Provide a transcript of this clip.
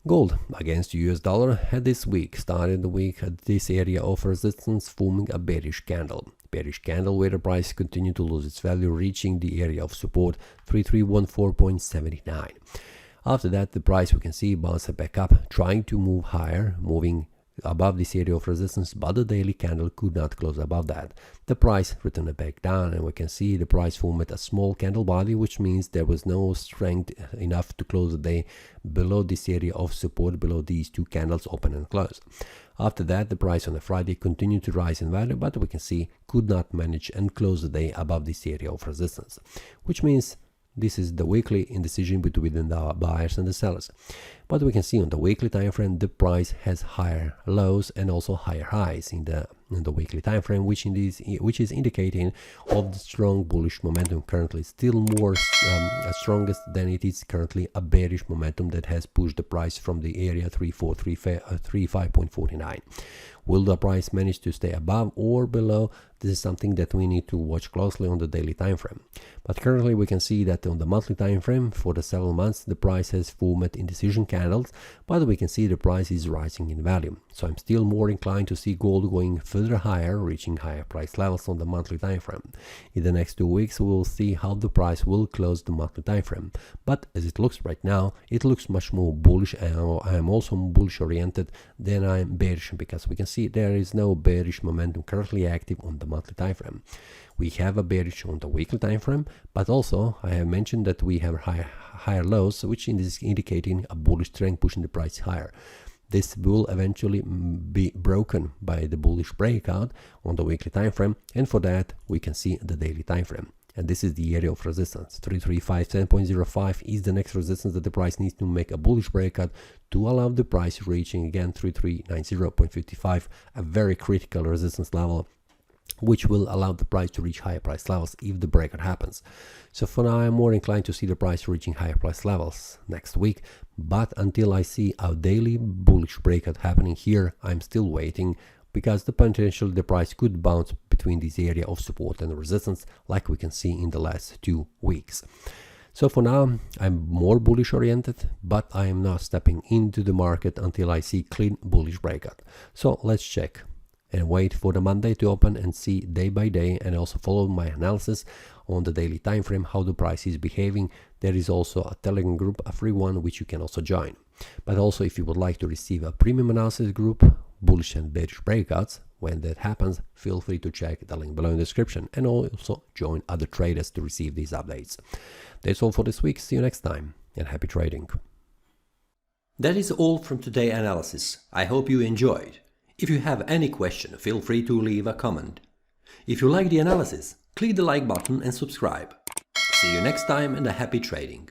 Gold against US dollar had this week started the week at this area of resistance, forming a bearish candle. Bearish candle where the price continued to lose its value, reaching the area of support 3314.79. After that, the price, we can see, bounced back up, trying to move higher, moving above this area of resistance, but the daily candle could not close above that. The price returned back down, and we can see the price formed a small candle body, which means there was no strength enough to close the day below this area of support, below these two candles open and close. After that, the price on the Friday continued to rise in value, but we can see could not manage and close the day above this area of resistance, which means this is the weekly indecision between the buyers and the sellers. But we can see on the weekly time frame the price has higher lows and also higher highs in the weekly time frame, which is indicating of the strong bullish momentum currently, still more strongest than it is currently a bearish momentum that has pushed the price from the area 3435.49. Will the price manage to stay above or below? This is something that we need to watch closely on the daily time frame. But currently we can see that on the monthly time frame for the several months the price has formed indecision candles, but we can see the price is rising in value. So I'm still more inclined to see gold going further higher, reaching higher price levels on the monthly time frame. In the next 2 weeks we will see how the price will close the monthly time frame. But as it looks right now, it looks much more bullish, and I am also bullish oriented than I'm bearish, because we can see there is no bearish momentum currently active on the monthly time frame. We have a bearish on the weekly time frame, but also I have mentioned that we have higher lows, which is indicating a bullish trend pushing the price higher. This will eventually be broken by the bullish breakout on the weekly time frame, and for that we can see the daily time frame. And this is the area of resistance. 33510.05 is the next resistance that the price needs to make a bullish breakout to allow the price reaching again 3390.55, a very critical resistance level, which will allow the price to reach higher price levels if the breakout happens. So for now I'm more inclined to see the price reaching higher price levels next week, but until I see a daily bullish breakout happening here, I'm still waiting, because the potential the price could bounce between this area of support and resistance, like we can see in the last 2 weeks. So for now I'm more bullish oriented, but I am not stepping into the market until I see clean bullish breakout. So let's check and wait for the Monday to open and see day by day, and also follow my analysis on the daily time frame how the price is behaving. There is also a Telegram group, a free one, which you can also join. But also, if you would like to receive a premium analysis group, bullish and bearish breakouts, when that happens, feel free to check the link below in the description, and also join other traders to receive these updates. That's all for this week. See you next time, and happy trading. That is all from today's analysis. I hope you enjoyed. If you have any question, feel free to leave a comment. If you like the analysis, click the like button and subscribe. See you next time, and a happy trading.